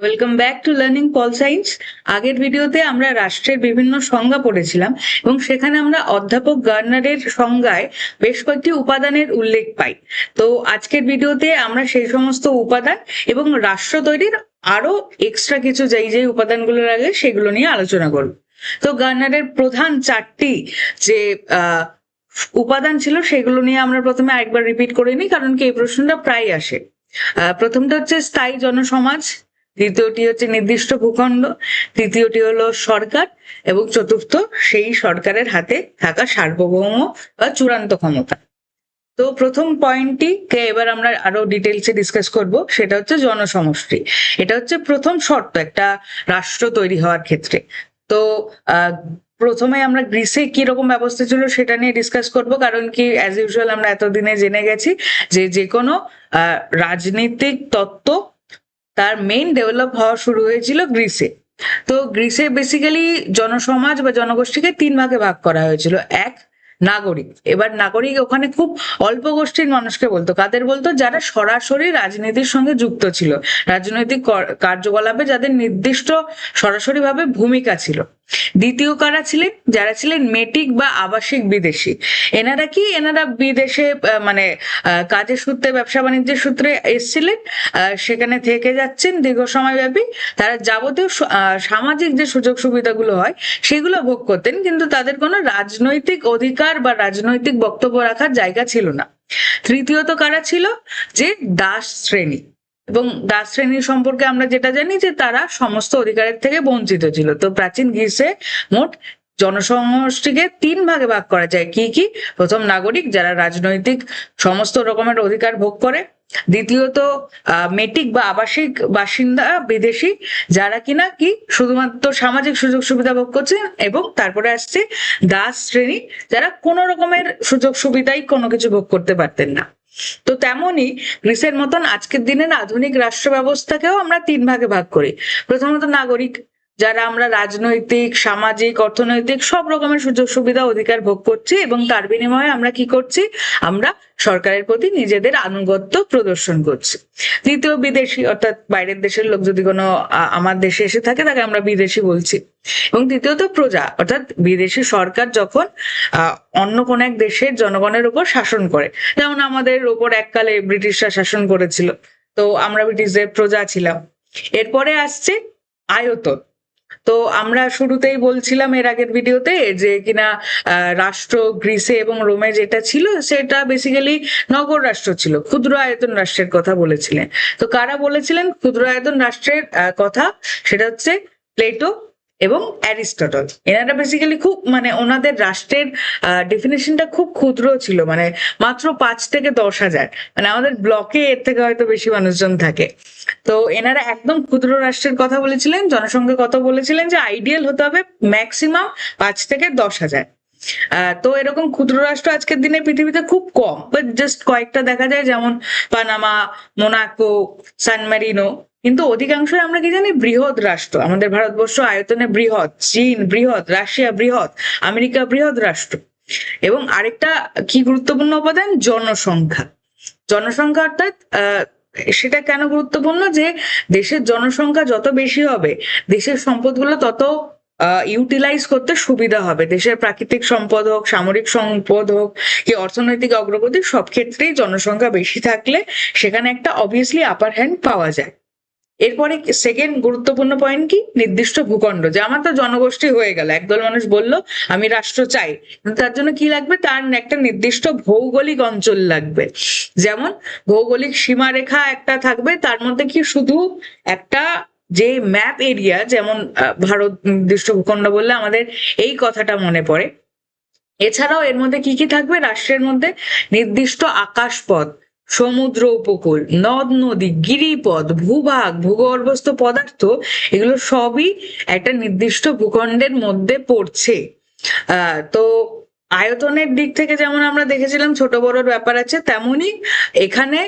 Welcome back to learning pol science. আগের ভিডিওতে আমরা রাষ্ট্রের বিভিন্ন সংজ্ঞা পড়েছিলাম এবং সেখানে আমরা অধ্যাপক গার্নারের সংজ্ঞায় বেশ কয়েকটি উপাদানের উল্লেখ পাই। তো আজকের ভিডিওতে আমরা সেই সমস্ত উপাদান এবং রাষ্ট্র তৈরির আরো এক্সট্রা কিছু যেই উপাদানগুলো লাগে সেগুলো নিয়ে আলোচনা করব। তো গার্নারের প্রধান চারটি যে উপাদান ছিল সেগুলো নিয়ে আমরা প্রথমে আরেকবার রিপিট করে নিই, কারণ কি এই প্রশ্নটা প্রায় আসে। প্রথমটা হচ্ছে স্থায়ী জনসমাজ, দ্বিতীয়টি হচ্ছে নির্দিষ্ট ভূখণ্ড, তৃতীয়টি হলো সরকার এবং চতুর্থ সেই সরকারের হাতে থাকা সার্বভৌম বা চূড়ান্ত ক্ষমতা। তো প্রথম পয়েন্টটিকে এবার আমরা আরো ডিটেলসে ডিসকাস করব, সেটা হচ্ছে জনসমষ্টি। এটা হচ্ছে প্রথম শর্ত একটা রাষ্ট্র তৈরি হওয়ার ক্ষেত্রে। তো প্রথমে আমরা গ্রিসে কি রকম ব্যবস্থা ছিল সেটা নিয়ে ডিসকাস করব, কারণ কি অ্যাজ ইউজুয়াল আমরা এতদিনে জেনে গেছি যে কোনো রাজনৈতিক তত্ত্ব তার মেইন ডেভেলপ হওয়া শুরু হয়েছিল গ্রিসে। তো গ্রিসে বেসিক্যালি জনসমাজ বা জনগোষ্ঠীকে তিন ভাগে ভাগ করা হয়েছিল। এক, নাগরিক। এবার নাগরিক ওখানে খুব অল্প গোষ্ঠীর মানুষকে বলতো। কাদের বলতো? যারা সরাসরি রাজনীতির সঙ্গে যুক্ত ছিল, রাজনৈতিক কার্যকলাপে যাদের নির্দিষ্ট সরাসরি ভাবে ভূমিকা ছিল। দ্বিতীয় কারা ছিলেন? যারা ছিলেন মেটিক বা আবাসিক বিদেশি। এনারা বিদেশে মানে কাজের সূত্রে, ব্যবসা বাণিজ্যের সূত্রে এসছিলেন, সেখানে থেকে যাচ্ছেন দীর্ঘ সময় ব্যাপী। তারা যাবতীয় সামাজিক যে সুযোগ সুবিধাগুলো হয় সেগুলো ভোগ করতেন, কিন্তু তাদের কোনো রাজনৈতিক অধিকার বা রাজনৈতিক বক্তব্য রাখার জায়গা ছিল না। তৃতীয়ত কারা ছিল? যে দাস শ্রেণী। এবং দাস শ্রেণী সম্পর্কে আমরা যেটা জানি যে তারা সমস্ত অধিকারের থেকে বঞ্চিত ছিল। তো প্রাচীন গ্রিসে মোট জনসমষ্টিকে তিন ভাগে ভাগ করা যায়। কি কি? প্রথম, নাগরিক, যারা রাজনৈতিক সমস্ত রকমের অধিকার ভোগ করে। দ্বিতীয়ত মেটিক বা আবাসিক বাসিন্দা বিদেশি, যারা কিনা কি শুধুমাত্র সামাজিক সুযোগ সুবিধা ভোগ করছে। এবং তারপরে আসছে দাস শ্রেণী, যারা কোনো রকমের সুযোগ সুবিধাই কোনো কিছু ভোগ করতে পারতেন না। তো তেমনই গ্রিসের মতন আজকের দিনের আধুনিক রাষ্ট্র ব্যবস্থাকেও আমরা তিন ভাগে ভাগ করি। প্রথমত নাগরিক, যারা আমরা রাজনৈতিক, সামাজিক, অর্থনৈতিক সব রকমের সুযোগ সুবিধা অধিকার ভোগ করছি এবং তার বিনিময়ে আমরা কি করছি? আমরা সরকারের প্রতি নিজেদের আনুগত্য প্রদর্শন করছি। দ্বিতীয়, বিদেশি, অর্থাৎ বাইরের দেশের লোক যদি কোনো আমার দেশে এসে থাকে তাকে আমরা বিদেশি বলছি। এবং তৃতীয়ত প্রজা, অর্থাৎ বিদেশি সরকার যখন অন্য কোন এক দেশের জনগণের উপর শাসন করে, যেমন আমাদের উপর এককালে ব্রিটিশরা শাসন করেছিল, তো আমরা ব্রিটিশদের প্রজা ছিলাম। এরপরে আসছে আয়তন। তো আমরা শুরুতেই বলছিলাম এর আগের ভিডিওতে যে কিনা রাষ্ট্র গ্রিসে এবং রোমে যেটা ছিল সেটা বেসিক্যালি নগর রাষ্ট্র ছিল, ক্ষুদ্র আয়তন রাষ্ট্রের কথা বলেছিলেন। তো কারা বলেছিলেন ক্ষুদ্র আয়তন রাষ্ট্রের কথা? সেটা হচ্ছে প্লেটো এবং অ্যারিস্টটল। এনারা বেসিক্যালি খুব ওনাদের রাষ্ট্রের ডেফিনেশনটা খুব ক্ষুদ্র ছিল, মাত্র 5 থেকে 10,000। আমাদের ব্লকে এর থেকে হয়তো বেশি মানুষজন থাকে। তো এনারা একদম ক্ষুদ্র রাষ্ট্রের কথা বলেছিলেন। জনসংখ্যা কত বলেছিলেন? যে আইডিয়াল হতে হবে ম্যাক্সিমাম 5 থেকে 10,000। তো এরকম ক্ষুদ্র রাষ্ট্র আজকের দিনে পৃথিবীতে খুব কম, বাট জাস্ট কয়েকটা দেখা যায়, যেমন পানামা, মোনাকো, সান মেরিনো। কিন্তু অধিকাংশই আমরা কি জানি? বৃহৎ রাষ্ট্র। আমাদের ভারতবর্ষ আয়তনে বৃহৎ, চীন বৃহৎ, রাশিয়া বৃহৎ, আমেরিকা বৃহৎ রাষ্ট্র। এবং আরেকটা কি গুরুত্বপূর্ণ উপাদান? জনসংখ্যা। জনসংখ্যা অর্থাৎ সেটা কেন গুরুত্বপূর্ণ? যে দেশের জনসংখ্যা যত বেশি হবে দেশের সম্পদগুলো তত ইউটিলাইজ করতে সুবিধা হবে। দেশের প্রাকৃতিক সম্পদ হোক, সামরিক সম্পদ হোক, কি অর্থনৈতিক অগ্রগতি, সব ক্ষেত্রেই জনসংখ্যা বেশি থাকলে সেখানে একটা অবভিয়াসলি আপার হ্যান্ড পাওয়া যায়। এরপরে সেকেন্ড গুরুত্বপূর্ণ পয়েন্ট কি? নির্দিষ্ট ভূখণ্ড। যে আমার তো জনগোষ্ঠী হয়ে গেল, একদল মানুষ বলল আমি রাষ্ট্র চাই, তার জন্য কি লাগবে? তার একটা নির্দিষ্ট ভৌগোলিক অঞ্চল লাগবে। যেমন ভৌগোলিক সীমারেখা একটা থাকবে, তার মধ্যে কি শুধু একটা যে ম্যাপ এরিয়া, যেমন ভারত নির্দিষ্ট ভূখণ্ড বললে আমাদের এই কথাটা মনে পড়ে। এছাড়াও এর মধ্যে কি কি থাকবে? রাষ্ট্রের মধ্যে নির্দিষ্ট আকাশপথ, সমুদ্র উপকূল, নদ নদী, গিরিপথ, ভূভাগ, ভূগর্ভস্থ পদার্থ, এগুলো সবই একটা নির্দিষ্ট ভূখণ্ডের মধ্যে পড়ছে। তো আয়তনের দিক থেকে যেমন আমরা দেখেছিলাম ছোট বড়র ব্যাপার আছে, তেমনি এখানে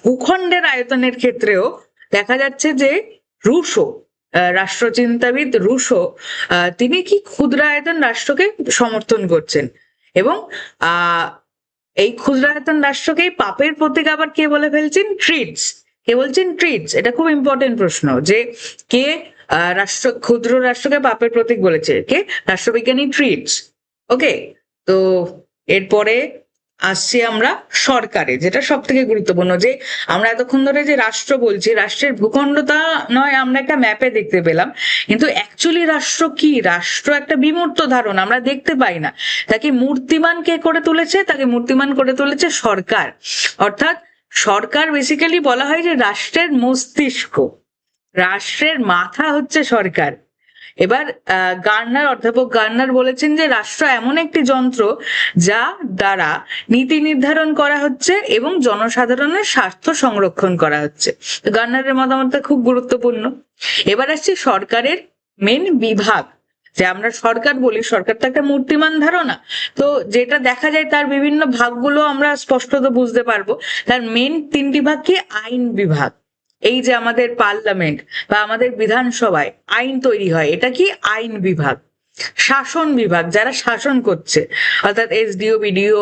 ভূখণ্ডের আয়তনের ক্ষেত্রেও দেখা যাচ্ছে যে রুশো, রাষ্ট্রচিন্তাবিদ রুশো, তিনি কি ক্ষুদ্রায়তন রাষ্ট্রকে সমর্থন করছেন। এবং এই ক্ষুদ্রায়তন রাষ্ট্রকেই পাপের প্রতীক আবার কে বলে ফেলছেন? ট্রিটস। কে বলছেন ট্রিটস। এটা খুব ইম্পর্টেন্ট প্রশ্ন যে কে ক্ষুদ্র রাষ্ট্রকে পাপের প্রতীক বলেছে, কে? রাষ্ট্রবিজ্ঞানী ট্রিটস। ওকে, তো এরপরে আসছি আমরা সরকারে, যেটা সব থেকে গুরুত্বপূর্ণ। যে আমরা এতক্ষণ ধরে যে রাষ্ট্র বলছি, রাষ্ট্রের ভূখণ্ডতা নয় আমরা একটা ম্যাপে দেখতে পেলাম, কিন্তু অ্যাকচুয়ালি রাষ্ট্র কি? রাষ্ট্র একটা বিমূর্ত ধারণা, আমরা দেখতে পাই না। তাকে মূর্তিমান কে করে তুলেছে? তাকে মূর্তিমান করে তুলেছে সরকার। অর্থাৎ সরকার বেসিক্যালি বলা হয় যে রাষ্ট্রের মস্তিষ্ক, রাষ্ট্রের মাথা হচ্ছে সরকার। এবার অধ্যাপক গার্নার বলেছেন যে রাষ্ট্র এমন একটি যন্ত্র যা দ্বারা নীতি নির্ধারণ করা হচ্ছে এবং জনসাধারণের স্বার্থ সংরক্ষণ করা হচ্ছে। গার্নারের মতামতটা খুব গুরুত্বপূর্ণ। এবার আসছি সরকারের মেন বিভাগ। যে আমরা সরকার বলি, সরকার তো একটা মূর্তিমান ধারণা, তো যেটা দেখা যায় তার বিভিন্ন ভাগগুলো আমরা স্পষ্টত বুঝতে পারবো। তার মেন তিনটি ভাগ কি? আইন বিভাগ, এই যে আমাদের পার্লামেন্ট বা আমাদের বিধানসভায় আইন তৈরি হয়, এটা কি? আইন বিভাগ। শাসন বিভাগ, যারা শাসন করছে, অর্থাৎ এসডিও, বিডিও,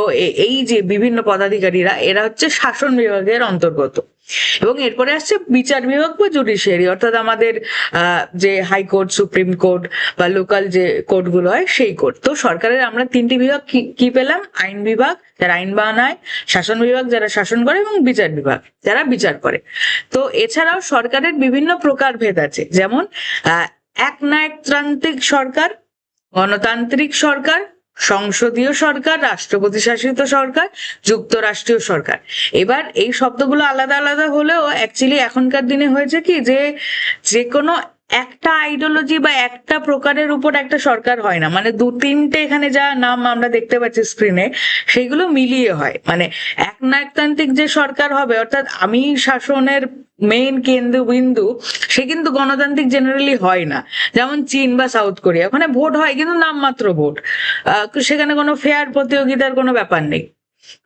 এই যে বিভিন্ন পদাধিকারীরা, এরা হচ্ছে শাসন বিভাগের অন্তর্গত। এবং এরপরে আসছে বিচার বিভাগ বা জুডিশিয়ারি, অর্থাৎ আমাদের যে হাইকোর্ট, সুপ্রিম কোর্ট বা লোকাল যে কোর্টগুলো হয় সেই কোর্ট। তো সরকারের আমরা তিনটি বিভাগ কি পেলাম? আইন বিভাগ যারা আইন বানায়, শাসন বিভাগ যারা শাসন করে, এবং বিচার বিভাগ যারা বিচার করে। তো এছাড়াও সরকারের বিভিন্ন প্রকারভেদ আছে, যেমন একনায়কতান্ত্রিক সরকার, গণতান্ত্রিক সরকার, সংসদীয় সরকার, রাষ্ট্রপতি শাসিত সরকার, যুক্তরাষ্ট্রীয় সরকার। এবার এই শব্দগুলো আলাদা আলাদা হলেও অ্যাকচুয়ালি এখনকার দিনে হয়েছে কি, যে কোনো একটা আইডিওলজি বা একটা প্রকারের উপর একটা সরকার হয় না, মানে দু তিনটে এখানে যা নাম আমরা দেখতে পাচ্ছি স্ক্রিনে, সেগুলো মিলিয়ে হয়। মানে একনায়কতান্ত্রিক যে সরকার হবে, অর্থাৎ আমি শাসনের মেইন কেন্দ্রবিন্দু, সে কিন্তু গণতান্ত্রিক জেনারেলি হয় না। যেমন চীন বা সাউথ কোরিয়া, ওখানে ভোট হয় কিন্তু নামমাত্র ভোট, সেখানে কোনো ফেয়ার প্রতিযোগিতার কোনো ব্যাপার নেই।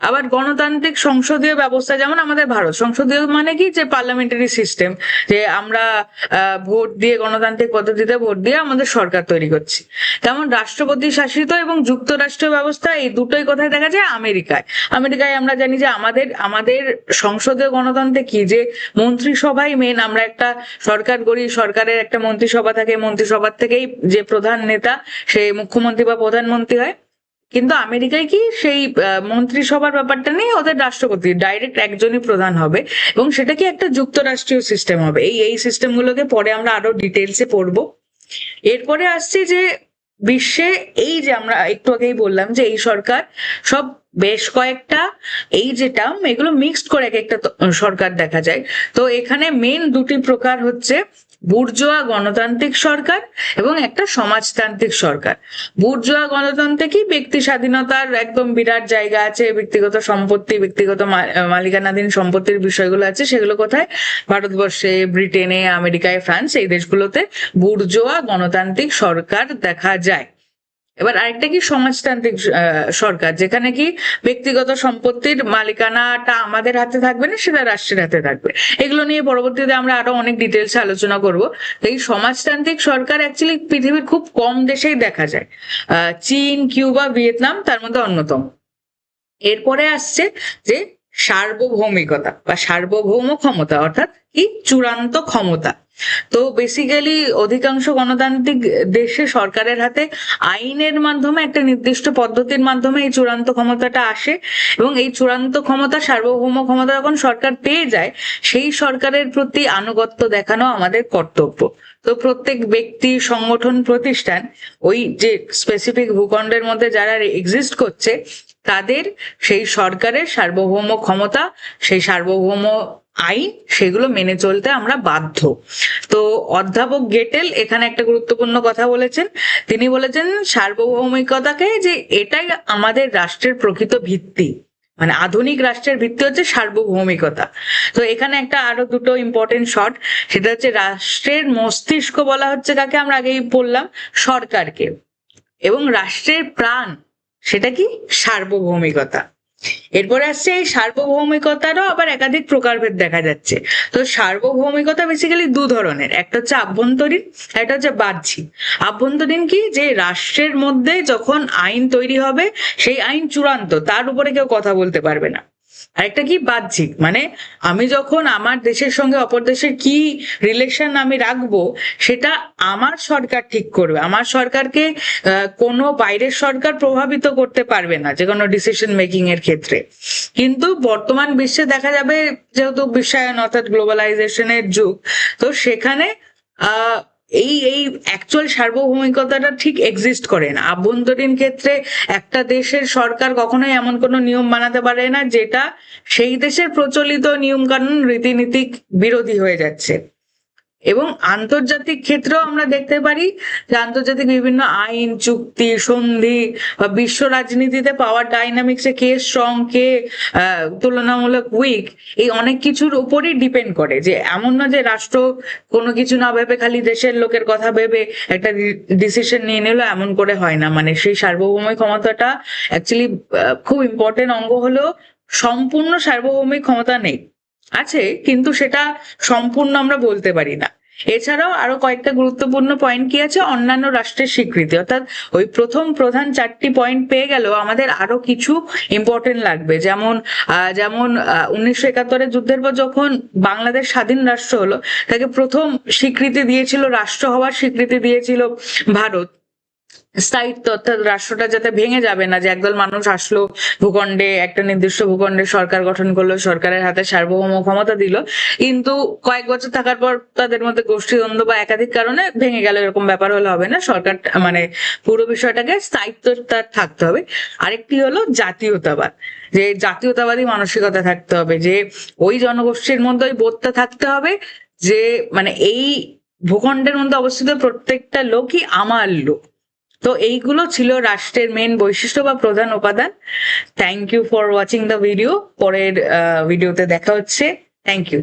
আবার গণতান্ত্রিক সংসদীয় ব্যবস্থা, যেমন আমাদের ভারত, সংসদীয় মানে কি? যে পার্লামেন্টারি সিস্টেম, যে আমরা ভোট দিয়ে, গণতান্ত্রিক পদ্ধতিতে ভোট দিয়ে আমাদের সরকার তৈরি করছি। তেমন রাষ্ট্রপতি শাসিত এবং যুক্তরাষ্ট্রীয় ব্যবস্থা, এই দুটোই কোথায় দেখা যায়? আমেরিকায়। আমেরিকায় আমরা জানি যে আমাদের সংসদীয় গণতন্ত্রে কি, যে মন্ত্রিসভাই মেন। আমরা একটা সরকার করি, সরকারের একটা মন্ত্রিসভা থাকে, মন্ত্রিসভার থেকেই যে প্রধান নেতা সে মুখ্যমন্ত্রী বা প্রধানমন্ত্রী হয়। কিন্তু আমেরিকায় কি সেই মন্ত্রিসভার ব্যাপারটা নেই, ওদের রাষ্ট্রপতি ডাইরেক্ট একজনই প্রধান হবে, এবং সেটা কি একটা যুক্তরাষ্ট্রীয় সিস্টেম হবে। এই সিস্টেমগুলোকে পরে আমরা আরো ডিটেলসে পড়বো। এরপরে আসছে যে বিশ্বে, এই যে আমরা একটু আগেই বললাম যে এই সরকার সব বেশ কয়েকটা, এই যে টার্ম, এগুলো মিক্সড করে এক একটা সরকার দেখা যায়। তো এখানে মেন দুটি প্রকার হচ্ছে বুর্জোয়া গণতান্ত্রিক সরকার এবং একটা সমাজতান্ত্রিক সরকার। বুর্জোয়া গণতন্ত্রে কি? ব্যক্তি স্বাধীনতার একদম বিরাট জায়গা আছে, ব্যক্তিগত সম্পত্তি, ব্যক্তিগত মালিকানাধীন সম্পত্তির বিষয়গুলো আছে। সেগুলো কোথায়? ভারতবর্ষে, ব্রিটেনে, আমেরিকায়, ফ্রান্স, এই দেশগুলোতে বুর্জোয়া গণতান্ত্রিক সরকার দেখা যায়। এবার আরেকটা কি? সমাজতান্ত্রিক সরকার, যেখানে কি ব্যক্তিগত সম্পত্তির মালিকানাটা আমাদের হাতে থাকবে না, সেটা রাষ্ট্রের হাতে থাকবে। এগুলো নিয়ে পরবর্তীতে আমরা আরো অনেক ডিটেলসে আলোচনা করব। এই সমাজতান্ত্রিক সরকার অ্যাকচুয়ালি পৃথিবীর খুব কম দেশেই দেখা যায়, চীন, কিউবা, ভিয়েতনাম তার মধ্যে অন্যতম। এরপরে আসছে যে সার্বভৌমিকতা বা সার্বভৌম ক্ষমতা, অর্থাৎ কি? চূড়ান্ত ক্ষমতা। তো বেসিক্যালি অধিকাংশ গণতান্ত্রিক দেশে সরকারের হাতে আইনের মাধ্যমে, একটা নির্দিষ্ট পদ্ধতির মাধ্যমে এই চূড়ান্ত ক্ষমতাটা আসে, এবং এই চূড়ান্ত ক্ষমতা, সার্বভৌম ক্ষমতা যখন সরকার পেয়ে যায়, সেই সরকারের প্রতি আনুগত্য দেখানো আমাদের কর্তব্য। তো প্রত্যেক ব্যক্তি, সংগঠন, প্রতিষ্ঠান, ওই যে স্পেসিফিক ভূখণ্ডের মধ্যে যারা এক্সিস্ট করছে, তাদের সেই সরকারের সার্বভৌম ক্ষমতা, সেই সার্বভৌম আইন, সেগুলো মেনে চলতে আমরা বাধ্য। তো অধ্যাপক গেটেল এখানে একটা গুরুত্বপূর্ণ কথা বলেছেন। তিনি বলেছেন সার্বভৌমিকতাকে, যে এটাই আমাদের রাষ্ট্রের প্রকৃত ভিত্তি, মানে আধুনিক রাষ্ট্রের ভিত্তি হচ্ছে সার্বভৌমিকতা। তো এখানে একটা আরো দুটো ইম্পর্টেন্ট শর্ট, সেটা হচ্ছে রাষ্ট্রের মস্তিষ্ক বলা হচ্ছে কাকে? আমরা আগেই বললাম, সরকারকে। এবং রাষ্ট্রের প্রাণ, সেটা কি? সার্বভৌমিকতা। এরপরে আসছে এই সার্বভৌমিকতারও আবার একাধিক প্রকারভেদ দেখা যাচ্ছে। তো সার্বভৌমিকতা বেসিক্যালি দু ধরনের, একটা হচ্ছে আভ্যন্তরীণ, একটা হচ্ছে বাহ্যিক। আভ্যন্তরীণ কি? যে রাষ্ট্রের মধ্যে যখন আইন তৈরি হবে, সেই আইন চূড়ান্ত, তার উপরে কেউ কথা বলতে পারবে না। আরেকটা কি বাহ্যিক, মানে আমি যখন আমার দেশের সঙ্গে অপর দেশের কি রিলেশন আমি রাখবো সেটা আমার সরকার ঠিক করবে। আমার সরকারকে কোনো বাইরের সরকার প্রভাবিত করতে পারবে না যে কোনো ডিসিশন মেকিং এর ক্ষেত্রে। কিন্তু বর্তমান বিশ্বে দেখা যাবে, যেহেতু বিশ্বায়ন অর্থাৎ গ্লোবালাইজেশনের যুগ, তো সেখানে আহ এই এই অ্যাকচুয়াল সার্বভৌমিকতাটা ঠিক এক্সিস্ট করে না। আভ্যন্তরীণ ক্ষেত্রে একটা দেশের সরকার কখনোই এমন কোনো নিয়ম বানাতে পারে না যেটা সেই দেশের প্রচলিত নিয়ম কানুন রীতিনীতি বিরোধী হয়ে যাচ্ছে। এবং আন্তর্জাতিক ক্ষেত্রেও আমরা দেখতে পারি যে আন্তর্জাতিক বিভিন্ন আইন, চুক্তি, সন্ধি বা বিশ্ব রাজনীতিতে পাওয়ার ডাইনামিক্সে কে স্ট্রং, কে তুলনামূলক উইক, এই অনেক কিছুর উপরই ডিপেন্ড করে। যে এমন না যে রাষ্ট্র কোনো কিছু না ভেবে খালি দেশের লোকের কথা ভেবে একটা ডিসিশন নিয়ে নিল, এমন করে হয় না। মানে সেই সার্বভৌমিক ক্ষমতাটা অ্যাকচুয়ালি খুব ইম্পর্টেন্ট অঙ্গ হলো সম্পূর্ণ সার্বভৌমিক ক্ষমতা নেই, আছে কিন্তু সেটা সম্পূর্ণ আমরা বলতে পারি না। এছাড়াও আরো কয়েকটা গুরুত্বপূর্ণ পয়েন্ট কি আছে, অন্যান্য রাষ্ট্রের স্বীকৃতি, অর্থাৎ ওই প্রথম প্রধান 4টি পয়েন্ট পেয়ে গেলেও আমাদের আরো কিছু ইম্পর্টেন্ট লাগবে। যেমন 1971-এর যুদ্ধের পর যখন বাংলাদেশ স্বাধীন রাষ্ট্র হলো, তাকে প্রথম স্বীকৃতি দিয়েছিল, রাষ্ট্র হওয়ার স্বীকৃতি দিয়েছিল ভারত। স্থায়িত্ব, অর্থাৎ রাষ্ট্রটা যাতে ভেঙে যাবে না, যে একদল মানুষ আসলো ভূখণ্ডে, একটা নির্দিষ্ট ভূখণ্ডে সরকার গঠন করলো, সরকারের হাতে সার্বভৌম ক্ষমতা দিল, কিন্তু কয়েক বছর থাকার পর তাদের মধ্যে গোষ্ঠীদ্বন্দ্ব বা একাধিক কারণে ভেঙে গেল, এরকম ব্যাপার হলে হবে না। সরকার মানে পুরো বিষয়টাকে স্থায়িত্ব তার থাকতে হবে। আরেকটি হলো জাতীয়তাবাদ, যে জাতীয়তাবাদী মানসিকতা থাকতে হবে, যে ওই জনগোষ্ঠীর মধ্যে ওই বোধটা থাকতে হবে যে মানে এই ভূখণ্ডের মধ্যে অবস্থিত প্রত্যেকটা লোকই আমার লোক। তো এইগুলো ছিল রাষ্ট্রের মেন বৈশিষ্ট্য বা প্রধান উপাদান। Thank you for watching the video. পরের ভিডিওতে দেখা হচ্ছে। Thank you.